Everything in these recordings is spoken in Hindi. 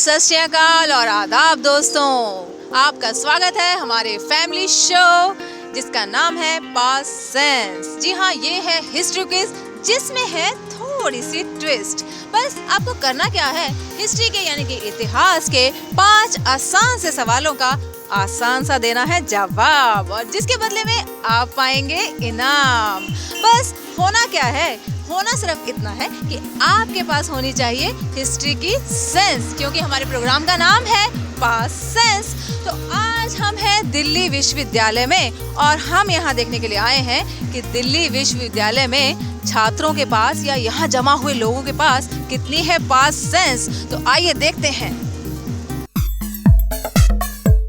सत श्री अकाल और आदाब दोस्तों, आपका स्वागत है हमारे फैमिली शो जिसका नाम है पास्ट सेंस। जी हाँ, ये है हिस्ट्री क्विज जिसमें है थोड़ी सी ट्विस्ट। बस आपको करना क्या है, हिस्ट्री के यानी कि इतिहास के 5 आसान से सवालों का आसान सा देना है जवाब और जिसके बदले में आप पाएंगे इनाम। बस होना क्या है, होना सिर्फ इतना है कि आपके पास होनी चाहिए हिस्ट्री की सेंस, क्योंकि हमारे प्रोग्राम का नाम है पास्ट सेंस। तो आज हम हैं दिल्ली विश्वविद्यालय में और हम यहाँ देखने के लिए आए हैं कि दिल्ली विश्वविद्यालय में छात्रों के पास या यहाँ जमा हुए लोगों के पास कितनी है पास्ट सेंस। तो आइए देखते हैं।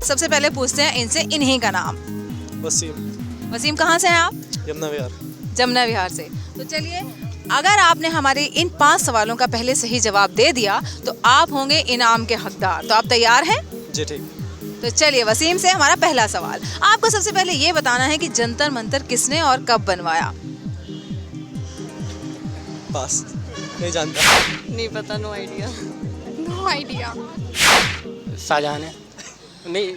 सबसे पहले पूछते हैं इनसे इन्हीं का नाम। वसीम। वसीम, कहाँ से हैं आप? यमुना विहार। जमुना विहार से। तो चलिए, अगर आपने हमारे इन 5 सवालों का पहले सही जवाब दे दिया तो आप होंगे इनाम के हकदार। तो आप तैयार हैं? जी ठीक। तो चलिए, वसीम से हमारा पहला सवाल। आपको सबसे पहले ये बताना है कि जंतर मंतर किसने और कब बनवाया। पास नहीं जानता। नहीं पता, no idea. No idea. Shahjahan ने नहीं,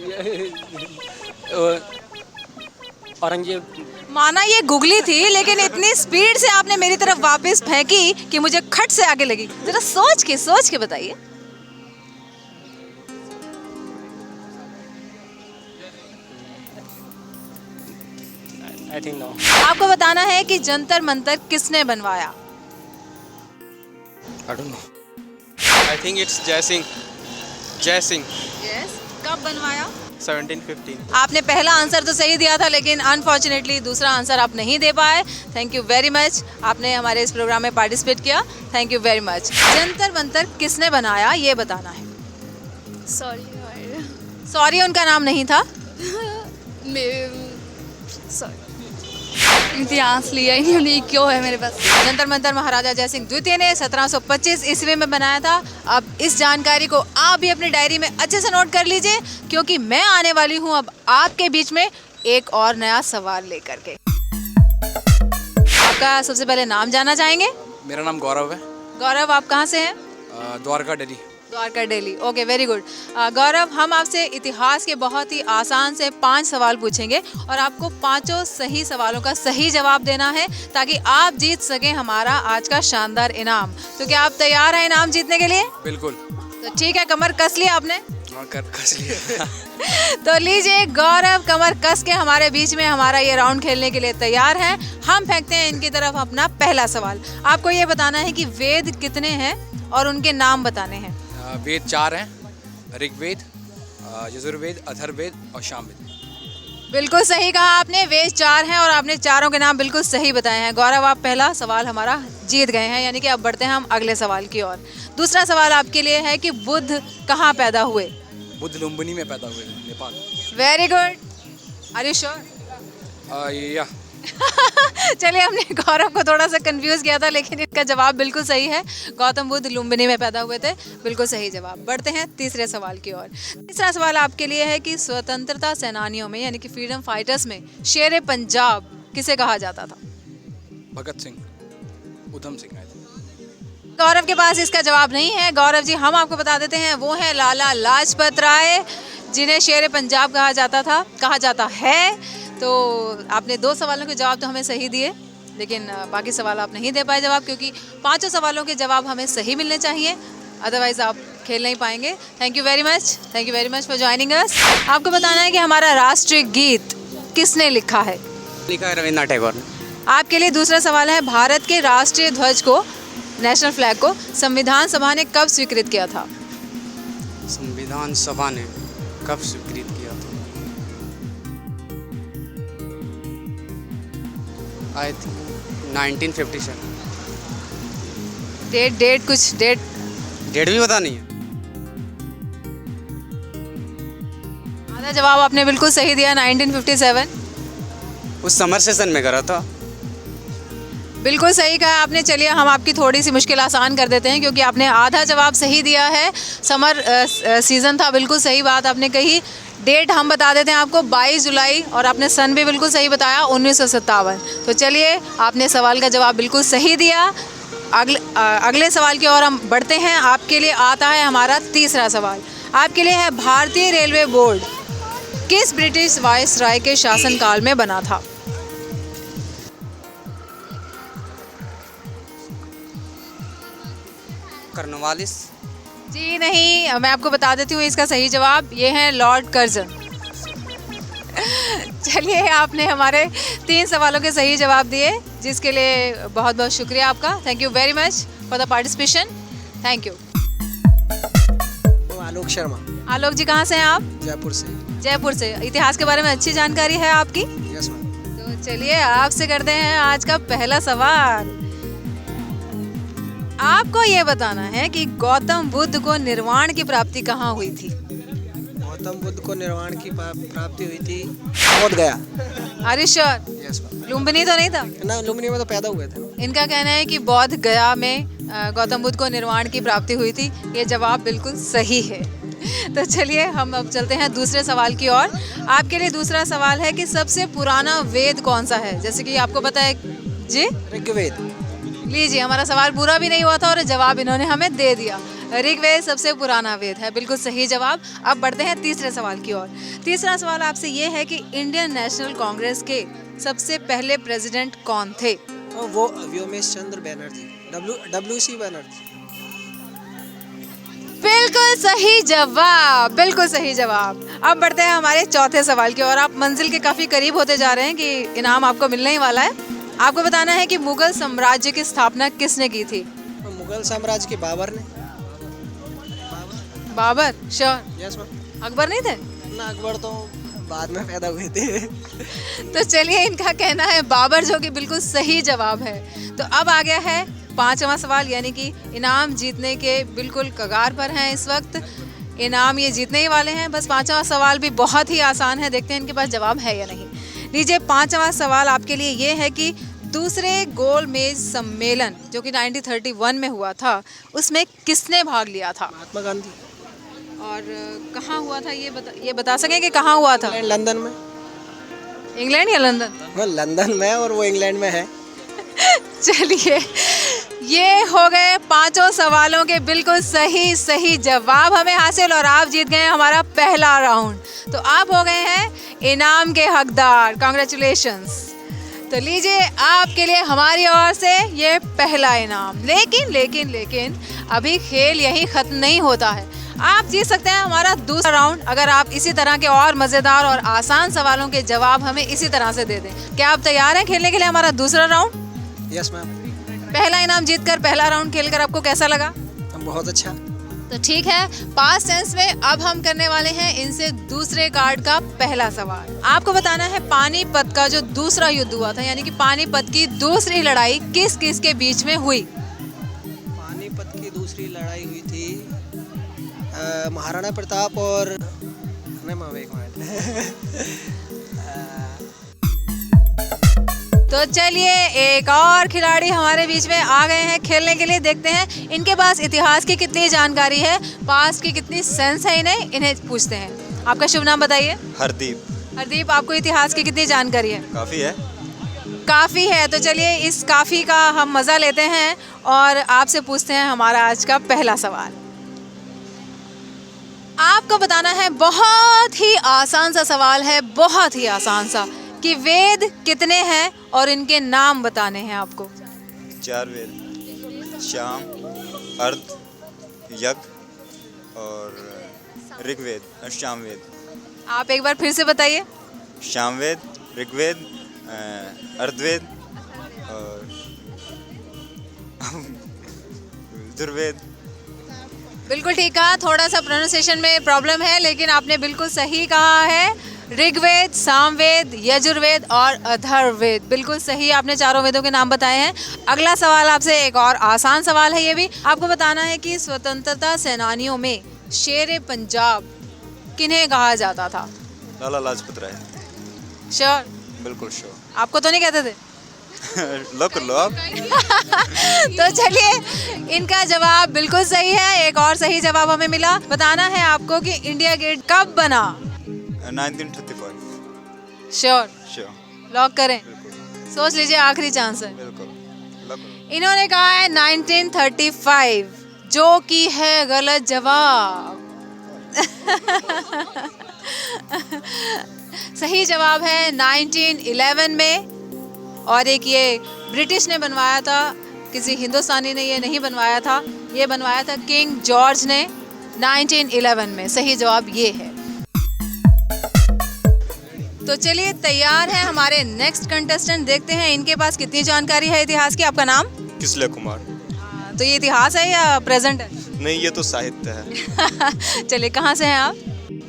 औरंगजेब। माना ये गुगली थी, लेकिन इतनी स्पीड से आपने मेरी तरफ वापस फेंकी कि मुझे खट से आगे लगी। जरा सोच के बताइए। I think no. आपको बताना है कि जंतर मंतर किसने बनवाया। I don't know. I think it's Jai Singh. जय सिंह। यस, कब बनवाया? 1715। आपने पहला आंसर तो सही दिया था, लेकिन अनफॉर्चुनेटली दूसरा आंसर आप नहीं दे पाए। थैंक यू वेरी मच, आपने हमारे इस प्रोग्राम में पार्टिसिपेट किया। Thank you very much. Jantar Mantar किसने बनाया ये बताना है। सॉरी, उनका नाम नहीं था। इतिहास लिया इन्होंने, क्यों है मेरे पास। जंतर मंतर महाराजा जयसिंह द्वितीय ने 1725 ईस्वी में बनाया था। अब इस जानकारी को आप भी अपनी डायरी में अच्छे से नोट कर लीजिए, क्योंकि मैं आने वाली हूँ अब आपके बीच में एक और नया सवाल लेकर के। आपका सबसे पहले नाम जानना चाहेंगे? मेरा नाम गौरव है। गौरव, आप कहाँ से हैं? Dwarka Delhi. Dwarka Delhi. Okay, very good. Gaurav, हम आपसे इतिहास के बहुत ही आसान से 5 सवाल पूछेंगे और आपको 5 सही सवालों का सही जवाब देना है ताकि आप जीत सकें हमारा आज का शानदार इनाम। तो क्या आप तैयार हैं इनाम जीतने के लिए? बिल्कुल। तो ठीक है, कमर कस लिया आपने? हाँ, कस लिया। तो लीजिए, गौरव कमर कस के हमारे बीच में हमारा ये राउंड खेलने के लिए तैयार हैं। हम फेंकते हैं इनकी तरफ अपना पहला सवाल। आपको ये बताना है कि वेद कितने हैं और उनके नाम बताने हैं। वेद 4 हैं, ऋग्वेद, यजुर्वेद, अथर्ववेद और सामवेद। बिल्कुल सही कहा आपने, वेद 4 हैं और आपने चारों के नाम बिल्कुल सही बताए हैं। गौरव, आप पहला सवाल हमारा जीत गए हैं, यानी कि अब बढ़ते हैं हम अगले सवाल की ओर। दूसरा सवाल आपके लिए है कि बुद्ध कहाँ पैदा हुए। बुद्ध लुम्बिनी में पैदा हुए, Nepal. Very good. Are you sure? Yeah. चलिए, हमने गौरव को थोड़ा सा कंफ्यूज किया था, लेकिन इसका जवाब बिल्कुल सही है। गौतम बुद्ध लुम्बिनी में पैदा हुए थे, बिल्कुल सही जवाब। बढ़ते हैं तीसरे सवाल की ओर। तीसरा सवाल आपके लिए है कि स्वतंत्रता सेनानियों में यानी कि फ्रीडम फाइटर्स में शेर पंजाब किसे कहा जाता था। भगत सिंह, उधम सिंह। गौरव के पास इसका जवाब नहीं है। गौरव जी, हम आपको बता देते हैं, वो है लाला लाजपत राय, जिन्हें शेर पंजाब कहा जाता है। तो आपने 2 सवालों के जवाब तो हमें सही दिए, लेकिन बाकी सवाल आप नहीं दे पाए जवाब, क्योंकि 5 सवालों के जवाब हमें सही मिलने चाहिए, अदरवाइज आप खेल नहीं पाएंगे। Thank you very much for joining us. आपको बताना है कि हमारा राष्ट्रीय गीत किसने लिखा है। लिखा है रविन्द्रनाथ टैगोर ने। आपके लिए दूसरा सवाल है, भारत के राष्ट्रीय ध्वज को, नेशनल फ्लैग को संविधान सभा ने कब स्वीकृत किया था। संविधान सभा ने कब स्वीकृत किया था? I think 1957। डेट भी पता नहीं है। आधा जवाब आपने बिल्कुल सही दिया, 1957। उस समर सेशन में करा था। बिल्कुल सही कहा आपने। चलिए, हम आपकी थोड़ी सी मुश्किल आसान कर देते हैं, क्योंकि आपने आधा जवाब सही दिया है। समर सीजन था, बिल्कुल सही बात आपने कही। डेट हम बता देते हैं आपको, 22 जुलाई, और आपने सन भी बिल्कुल सही बताया, 1957। तो चलिए, आपने सवाल का जवाब बिल्कुल सही दिया। अगले सवाल की ओर हम बढ़ते हैं। आपके लिए आता है हमारा तीसरा सवाल। आपके लिए है, भारतीय रेलवे बोर्ड किस ब्रिटिश वायसराय के शासनकाल में बना था? कर्नवालिस। जी नहीं, मैं आपको बता देती हूँ इसका सही जवाब ये है लॉर्ड कर्जन। चलिए, आपने हमारे 3 सवालों के सही जवाब दिए, जिसके लिए बहुत बहुत शुक्रिया आपका। Thank you very much for the participation. Thank you. Alok Sharma, Alok ji, कहाँ से हैं आप? जयपुर से। जयपुर से। इतिहास के बारे में अच्छी जानकारी है आपकी? Yes ma'am. तो चलिए, आपसे करते हैं आज का पहला सवाल। आपको ये बताना है कि गौतम बुद्ध को निर्वाण की प्राप्ति कहाँ हुई थी? गौतम बुद्ध को निर्वाण की प्राप्ति हुई थी Bodh Gaya. Are sure? Yes ma'am. Lumbini तो नहीं था? ना, लुम्बिनी में तो पैदा हुए थे। इनका कहना है कि बोध गया में गौतम बुद्ध को निर्वाण की प्राप्ति हुई थी। ये जवाब बिल्कुल सही है। तो चलिए, हम अब चलते हैं दूसरे सवाल की ओर। आपके लिए दूसरा सवाल है कि सबसे पुराना वेद कौन सा है? जैसे कि आपको पता है जी, ऋग्वेद। लीजिए, हमारा सवाल पूरा भी नहीं हुआ था और जवाब इन्होंने हमें दे दिया। ऋग्वेद सबसे पुराना वेद है, बिल्कुल सही जवाब। अब बढ़ते हैं तीसरे सवाल की ओर। तीसरा सवाल आपसे ये है कि इंडियन नेशनल कांग्रेस के सबसे पहले प्रेसिडेंट कौन थे? और वो व्योमेश चंद्र बैनर्जी, WC बैनर्जी। बिल्कुल सही जवाब, बिल्कुल सही जवाब। अब बढ़ते हैं हमारे चौथे सवाल की ओर। आप मंजिल के काफी करीब होते जा रहे हैं कि इनाम आपको मिलने ही वाला है। आपको बताना है कि मुगल साम्राज्य की स्थापना किसने की थी? मुगल साम्राज्य के बाबर ने। Babur? Sure? Yes ma'am. Akbar नहीं थे? ना, अकबर तो बाद में पैदा हुए थे। तो चलिए, इनका कहना है बाबर, जो कि बिल्कुल सही जवाब है। तो अब आ गया है 5वां सवाल, यानी कि इनाम जीतने के बिल्कुल कगार पर हैं इस वक्त। इनाम ये जीतने ही वाले हैं। बस 5वां सवाल भी बहुत ही आसान है, देखते हैं इनके पास जवाब है या नहीं। लीजिए, 5वां सवाल आपके लिए ये है कि दूसरे गोल मेज सम्मेलन जो कि 1931 में हुआ था, उसमें किसने भाग लिया था? महात्मा गांधी। और कहाँ हुआ था ये बता सकें कि कहाँ हुआ था? लंदन में। इंग्लैंड या लंदन? हाँ, लंदन में, और वो इंग्लैंड में है। चलिए, ये हो गए 5 सवालों के बिल्कुल सही जवाब हमें हासिल, और आप जीत गए हमारा पहला राउंड। तो आप हो गए हैं इनाम के हकदार। कॉन्ग्रेचुलेशंस। तो लीजिए, आपके लिए हमारी ओर से ये पहला इनाम। लेकिन अभी खेल यहीं खत्म नहीं होता है। आप जीत सकते हैं हमारा दूसरा राउंड, अगर आप इसी तरह के और मज़ेदार और आसान सवालों के जवाब हमें इसी तरह से दे दें। क्या आप तैयार हैं खेलने के लिए हमारा दूसरा राउंड? Yes ma'am. पहला इनाम जीतकर पहला राउंड खेलकर आपको कैसा लगा? बहुत अच्छा। तो ठीक है, पास्ट टेंस में अब हम करने वाले हैं इनसे दूसरे कार्ड का पहला सवाल। आपको बताना है पानीपत का जो दूसरा युद्ध हुआ था, यानी कि पानीपत की दूसरी लड़ाई किस किस के बीच में हुई? पानीपत की दूसरी लड़ाई हुई थी महाराणा प्रताप और तो चलिए, एक और खिलाड़ी हमारे बीच में आ गए हैं खेलने के लिए। देखते हैं इनके पास इतिहास की कितनी जानकारी है, पास्ट की कितनी सेंस है इन्हें पूछते हैं। आपका शुभ नाम बताइए। हरदीप। हरदीप, आपको इतिहास की कितनी जानकारी है? काफ़ी है। काफ़ी है। तो चलिए, इस काफ़ी का हम मज़ा लेते हैं और आपसे पूछते हैं हमारा आज का पहला सवाल। आपको बताना है, बहुत ही आसान सा सवाल है, बहुत ही आसान सा, कि वेद कितने हैं और इनके नाम बताने हैं आपको। 4 वेद, शाम, अर्ध, यज्ञ और ऋग्वेद और सामवेद। आप एक बार फिर से बताइए। सामवेद, ऋग्वेद, अर्धवेद और यजुर्वेद। बिल्कुल ठीक कहा। थोड़ा सा प्रोनाउंसिएशन में प्रॉब्लम है, लेकिन आपने बिल्कुल सही कहा है। ऋग्वेद, सामवेद, यजुर्वेद और अथर्ववेद, बिल्कुल सही आपने चारों वेदों के नाम बताए हैं। अगला सवाल आपसे एक और आसान सवाल है, ये भी आपको बताना है कि स्वतंत्रता सेनानियों में शेर पंजाब किन्हें कहा जाता था? लाला लाजपत राय। श्योर? बिल्कुल श्योर। आपको तो नहीं कहते थे? लो कर लो आप। तो चलिए, इनका जवाब बिल्कुल सही है। एक और सही जवाब हमें मिला। बताना है आपको कि इंडिया गेट कब बना? 1935। श्योर? श्योर। लॉक करें? सोच लीजिए, आखिरी चांस है। बिल्कुल। इन्होंने कहा है 1935, जो कि है गलत जवाब। सही जवाब है 1911 में, और एक ये ब्रिटिश ने बनवाया था, किसी हिंदुस्तानी ने ये नहीं बनवाया था, ये बनवाया था किंग जॉर्ज ने 1911 में। सही जवाब ये है। तो चलिए तैयार हैं हमारे नेक्स्ट कंटेस्टेंट, देखते हैं इनके पास कितनी जानकारी है इतिहास की। आपका नाम? किसले कुमार। तो ये इतिहास है या प्रेजेंट है? नहीं, ये तो साहित्य है। चलिए, कहाँ से हैं आप?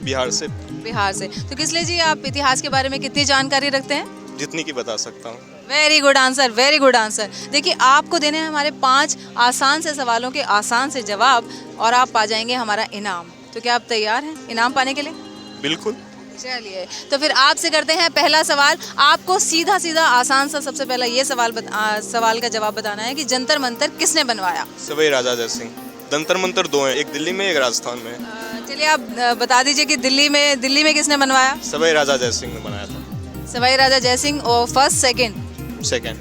बिहार से। बिहार से। तो किसले जी, आप इतिहास के बारे में कितनी जानकारी रखते हैं? जितनी की बता सकता हूँ। Very good answer, very good answer. देखिए, आपको देने हैं हमारे 5 आसान से सवालों के आसान से जवाब, और आप पा जाएंगे हमारा इनाम। तो क्या आप तैयार हैं इनाम पाने के लिए? बिल्कुल। चलिए, तो फिर आपसे करते हैं पहला सवाल। आपको सीधा सीधा आसान सा सबसे पहला ये सवाल का जवाब बताना है कि जंतर मंतर किसने बनवाया? सवाई राजा जय सिंह। जंतर मंतर 2 हैं, एक दिल्ली में एक राजस्थान में। चलिए, आप बता दीजिए कि दिल्ली में किसने बनवाया? सवाई राजा जय सिंह ने बनाया था। सवाई राजा जय सिंह। और first, second? Second.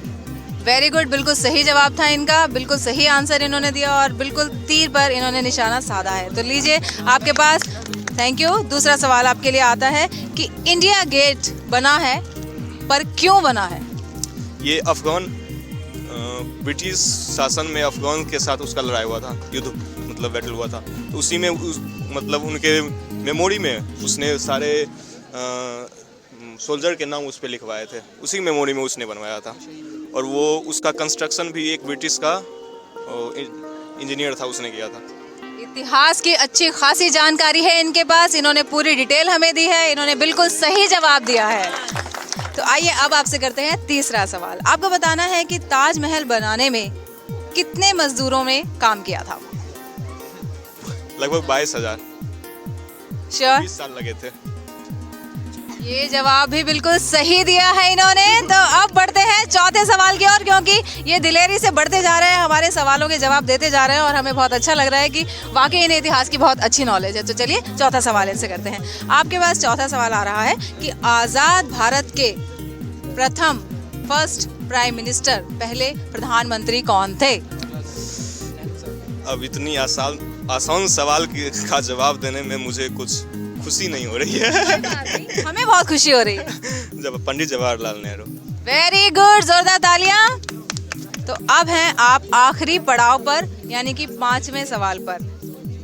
Very good, बिल्कुल सही जवाब था इनका, बिल्कुल सही आंसर इन्होंने दिया, और बिल्कुल तीर पर इन्होंने निशाना साधा है। तो लीजिए आपके पास, थैंक यू। दूसरा सवाल आपके लिए आता है कि इंडिया गेट बना है, पर क्यों बना है? ये अफगान ब्रिटिश शासन में अफगान के साथ उसका लड़ाई हुआ था, युद्ध मतलब बैटल हुआ था। तो उसी में मतलब उनके मेमोरी में उसने सारे सोल्जर के नाम उस पर लिखवाए थे, उसी मेमोरी में उसने बनवाया था। और वो उसका कंस्ट्रक्शन भी एक ब्रिटिश का इंजीनियर था, उसने किया था। इतिहास की अच्छी खासी जानकारी है इनके पास, इन्होंने पूरी डिटेल हमें दी है, इन्होंने बिल्कुल सही जवाब दिया है। तो आइए अब आपसे करते हैं तीसरा सवाल। आपको बताना है कि ताजमहल बनाने में कितने मजदूरों ने काम किया था? लगभग 22,000। श्योर? 20 साल लगे थे। ये जवाब भी बिल्कुल सही दिया है इन्होंने। तो अब बढ़ते हैं चौथे सवाल की ओर, क्योंकि ये दिलेरी से बढ़ते जा रहे हैं, हमारे सवालों के जवाब देते जा रहे हैं, और हमें बहुत अच्छा लग रहा है कि वाकई इन्हें इतिहास की बहुत अच्छी नॉलेज है। तो चलिए चौथा सवाल इनसे करते हैं। आपके पास चौथा सवाल आ रहा है कि आज़ाद भारत के प्रथम फर्स्ट प्राइम मिनिस्टर, पहले प्रधानमंत्री कौन थे? अब इतनी आसान सवाल का जवाब देने में मुझे कुछ खुशी नहीं हो रही है। हमें बहुत खुशी हो रही है। जब पंडित जवाहरलाल नेहरू। वेरी गुड, जोरदार तालियां। तो अब हैं आप आखिरी पड़ाव पर, यानी कि 5वें सवाल पर,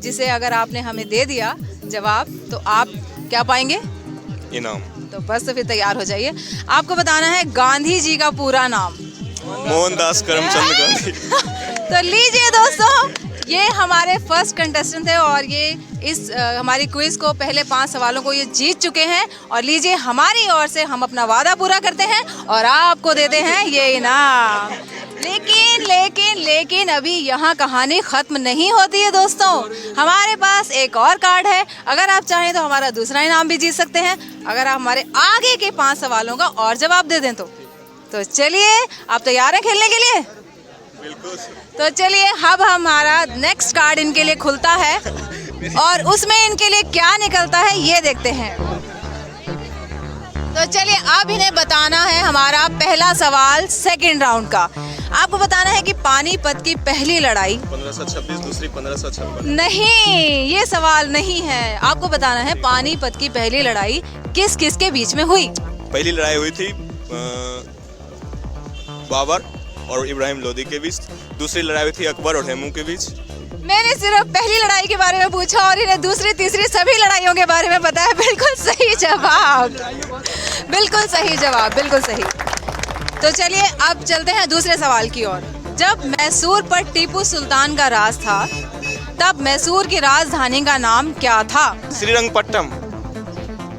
जिसे अगर आपने हमें दे दिया जवाब तो आप क्या पाएंगे? इनाम। तो बस तो फिर तैयार हो जाइए। आपको बताना है गांधी जी का पूरा नाम। मोहनदास करमचंद गांधी। तो लीजिए दोस्तों, ये हमारे फर्स्ट कंटेस्टेंट थे, और ये इस हमारी क्विज को पहले 5 सवालों को ये जीत चुके हैं। और लीजिए, हमारी ओर से हम अपना वादा पूरा करते हैं और आपको देते हैं ये इनाम। लेकिन अभी यहाँ कहानी खत्म नहीं होती है दोस्तों। हमारे पास एक और कार्ड है, अगर आप चाहें तो हमारा दूसरा इनाम भी जीत सकते हैं, अगर आप हमारे आगे के 5 सवालों का और जवाब दे दें तो चलिए, आप तैयार हैं खेलने के लिए? बिल्कुल। तो चलिए, अब हमारा नेक्स्ट कार्ड इनके लिए खुलता है, और उसमें इनके लिए क्या निकलता है ये देखते हैं। तो चलिए, अब इन्हें बताना है हमारा पहला सवाल सेकंड राउंड का। आपको बताना है कि पानीपत की पहली लड़ाई 1526, दूसरी 1556। नहीं, ये सवाल नहीं है। आपको बताना है पानीपत की पहली लड़ाई किस किस के बीच में हुई? पहली लड़ाई हुई थी बाबर और इब्राहिम लोदी के बीच। दूसरी लड़ाई हुई थी अकबर और हेमू के बीच। मैंने सिर्फ पहली लड़ाई के बारे में पूछा और इन्हें दूसरी तीसरी सभी लड़ाइयों के बारे में बताया। बिल्कुल सही जवाब, बिल्कुल सही जवाब, बिल्कुल सही। तो चलिए, अब चलते हैं दूसरे सवाल की ओर। जब मैसूर पर टीपू सुल्तान का राज था, तब मैसूर की राजधानी का नाम क्या था? श्रीरंगपट्टनम।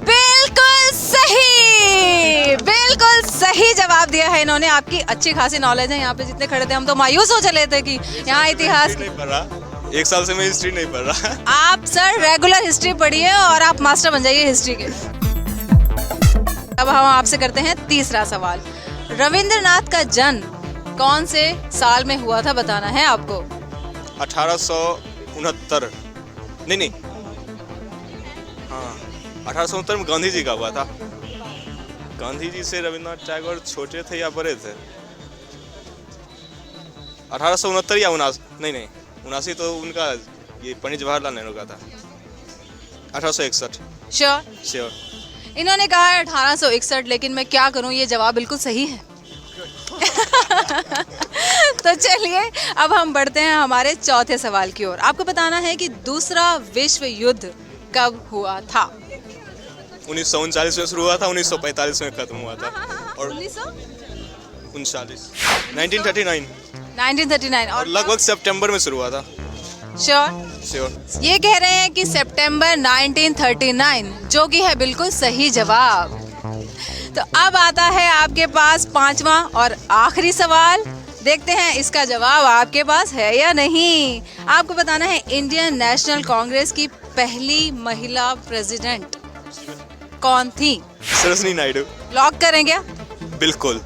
बिल्कुल सही, बिल्कुल सही जवाब दिया है इन्होंने। आपकी अच्छी खासी नॉलेज है। यहाँ पे जितने खड़े थे हम तो मायूस हो चले थे कि यहाँ इतिहास नहीं पढ़ रहा, 1 साल से मैं हिस्ट्री नहीं पढ़ रहा। आप सर रेगुलर हिस्ट्री पढ़िए और आप मास्टर बन जाइए हिस्ट्री के। अब हम आपसे करते हैं तीसरा सवाल। रविंद्रनाथ का जन्म कौन से साल में हुआ था, बताना है आपको। 1869। नहीं, हाँ 1869 में गांधी जी का हुआ था। गांधी जी से रविंद्रनाथ टैगोर छोटे थे या बड़े थे? 1869 या 79 नहीं 79 तो उनका ये पंडित जवाहरलाल नेहरू का था। 1861 श्योर। श्योर। इन्होंने कहा है 1861, लेकिन मैं क्या करूं, ये जवाब बिल्कुल सही है। तो चलिए अब हम बढ़ते हैं हमारे चौथे सवाल की ओर। आपको बताना है कि दूसरा विश्व युद्ध कब हुआ था। 1939 में शुरू हुआ था, 1945 में खत्म हुआ था और 1939 और लगभग सितंबर में शुरू हुआ था। श्योर। श्योर। ये कह रहे हैं कि सितंबर 1939, जो कि है बिल्कुल सही जवाब। तो अब आता है आपके पास पांचवा और आखिरी सवाल। देखते हैं इसका जवाब आपके पास है या नहीं। आपको बताना है इंडियन नेशनल कांग्रेस की पहली महिला प्रेसिडेंट कौन थी। सरोजिनी नायडू। लॉक करें क्या। बिल्कुल।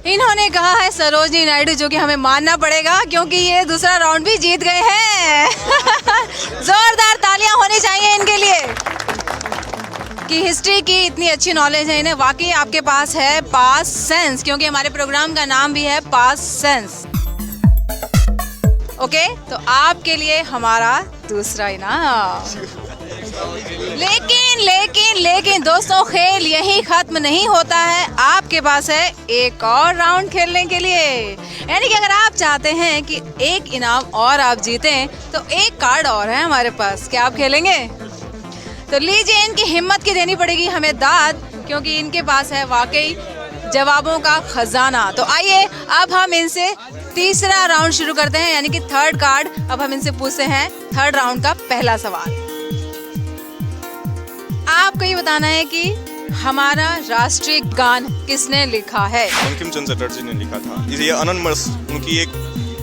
इन्होंने कहा है सरोजिनी नायडू, जो कि हमें मानना पड़ेगा क्योंकि ये दूसरा राउंड भी जीत गए हैं। जोरदार तालियां होनी चाहिए इनके लिए कि हिस्ट्री की इतनी अच्छी नॉलेज है इन्हें। वाकई आपके पास है पास सेंस, क्योंकि हमारे प्रोग्राम का नाम भी है पास सेंस। ओके, तो आपके लिए हमारा दूसरा इनाम। लेकिन दोस्तों, खेल यही खत्म नहीं होता है। आपके पास है एक और राउंड खेलने के लिए। यानी कि अगर आप चाहते हैं कि एक इनाम और आप जीतें, तो एक कार्ड और है हमारे पास। क्या आप खेलेंगे? तो लीजिए, इनकी हिम्मत की देनी पड़ेगी हमें दाद, क्योंकि इनके पास है वाकई जवाबों का खजाना। तो आइए अब हम इनसे तीसरा राउंड शुरू करते हैं, यानी कि थर्ड कार्ड। अब हम इनसे पूछते हैं थर्ड राउंड का पहला सवाल। आपको ये बताना है कि हमारा राष्ट्रीय गान किसने लिखा है। बंकिम चंद्र चटर्जी ने लिखा था। ये आनंद मठ उनकी एक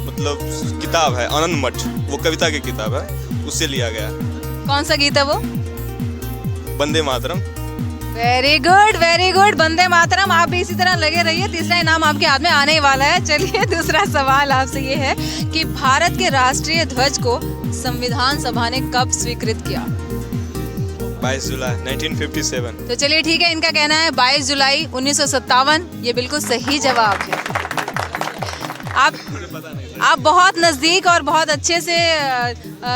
मतलब किताब है, आनंद मठ, वो कविता की किताब है, उससे लिया गया। कौन सा गीत है वो? वंदे मातरम। Very good, Vande Mataram. आप भी इसी तरह लगे रहिए, तीसरा इनाम आपके हाथ में आने ही वाला है। चलिए, दूसरा सवाल आपसे ये है कि भारत के राष्ट्रीय ध्वज को संविधान सभा ने कब स्वीकृत किया। 22 जुलाई 1957। तो चलिए ठीक है, इनका कहना है 22 जुलाई 1957। ये बिल्कुल सही जवाब है। आप बहुत नज़दीक और बहुत अच्छे से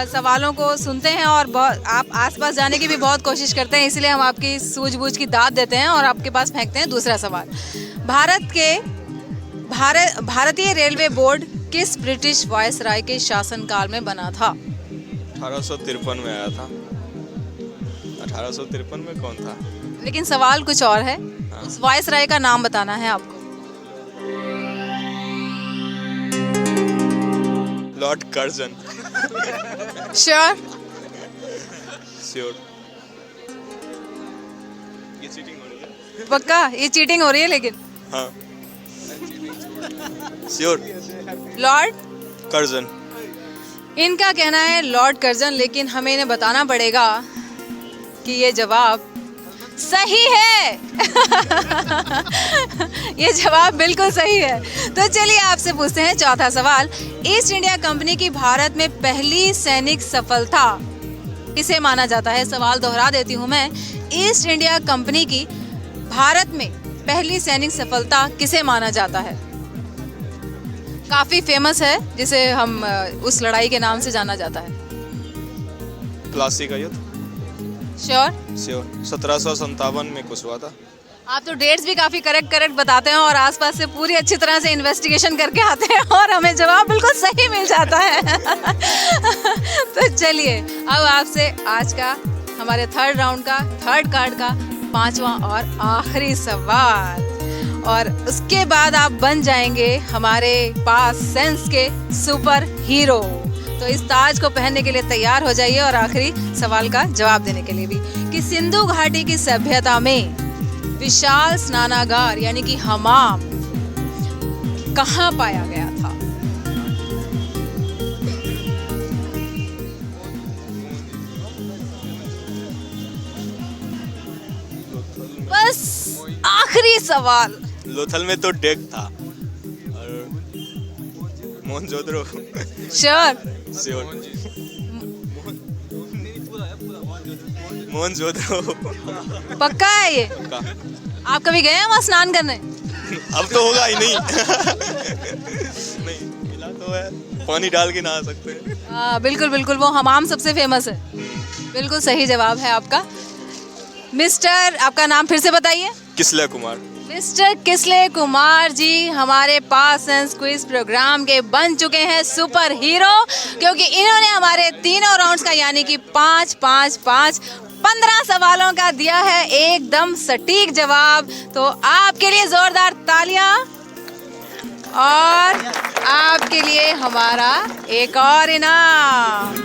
सवालों को सुनते हैं और आप आसपास जाने की भी बहुत कोशिश करते हैं, इसलिए हम आपकी सूझबूझ की दाद देते हैं और आपके पास फेंकते हैं दूसरा सवाल। भारतीय रेलवे बोर्ड किस ब्रिटिश वायसराय के शासनकाल में बना था। 1853 में आया था। 1853 में कौन था? लेकिन सवाल कुछ और है। उस वायसराय का नाम बताना है आपको। Lord Curzon. श्योर। श्योर। ये चीटिंग हो रही है। पक्का ये चीटिंग हो रही है लेकिन। हाँ। श्योर। Lord Curzon. इनका कहना है लॉर्ड कर्जन, लेकिन हमें इन्हें बताना पड़ेगा कि ये जवाब सही है। ये जवाब बिल्कुल सही है। तो चलिए आपसे पूछते हैं चौथा सवाल। ईस्ट इंडिया कंपनी की भारत में पहली सैनिक सफलता किसे माना जाता है। सवाल दोहरा देती हूँ मैं। ईस्ट इंडिया कंपनी की भारत में पहली सैनिक सफलता किसे माना जाता है। काफी फेमस है, जिसे हम उस लड़ाई के नाम से जाना जाता है। प्लासी का युद्ध। श्योर। 1757 में कुछ हुआ था। आप तो डेट्स भी काफी करेक्ट बताते हैं और आसपास से पूरी अच्छी तरह से इन्वेस्टिगेशन करके आते हैं और हमें जवाब बिल्कुल सही मिल जाता है। तो चलिए अब आपसे आज का हमारे थर्ड राउंड का थर्ड कार्ड का पांचवा और आखिरी सवाल, और उसके बाद आप बन जाएंगे हमारे पास सेंस के सुपर हीरो। तो इस ताज को पहनने के लिए तैयार हो जाइए और आखिरी सवाल का जवाब देने के लिए भी कि सिंधु घाटी की सभ्यता में विशाल स्नानागार यानी कि हमाम कहाँ पाया गया था। बस आखिरी सवाल। लोथल में तो डेक था और मोहनजोदड़ो। श्योर। श्योर। मोहनजोदड़ो। पक्का है ये? पक्का। आप कभी गए हैं वहाँ स्नान करने? अब तो होगा ही नहीं। नहीं मिला तो है, पानी डाल के नहा सकते हैं। बिल्कुल बिल्कुल, वो हमाम सबसे फेमस है। बिल्कुल सही जवाब है आपका। मिस्टर, आपका नाम फिर से बताइए। किसले कुमार। मिस्टर किसले कुमार जी हमारे पास सेंस क्विज प्रोग्राम के बन चुके हैं सुपर हीरो, क्योंकि इन्होंने हमारे तीनों राउंड्स का यानी कि 5 5 5 15 सवालों का दिया है एकदम सटीक जवाब। तो आपके लिए जोरदार तालियां और आपके लिए हमारा एक और इनाम।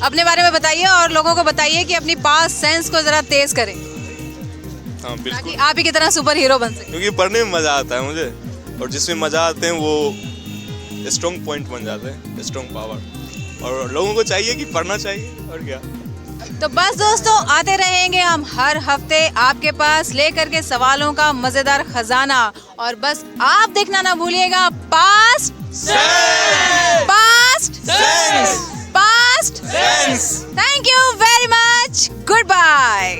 अपने बारे में बताइए और लोगों को बताइए कि अपनी पास सेंस को जरा तेज करें हाँ बिल्कुल, ताकि आप ही की तरह सुपर हीरो बन सके। क्योंकि पढ़ने में मजा आता है मुझे, और जिसमें मजा आते हैं वो स्ट्रॉन्ग पॉइंट बन जाते हैं, स्ट्रॉन्ग पावर, और लोगों को चाहिए कि पढ़ना चाहिए और क्या। तो बस दोस्तों, आते रहेंगे हम हर हफ्ते आपके पास लेकर के सवालों का मजेदार खजाना, और बस आप देखना ना भूलिएगा past past past. Thank you very much, good bye.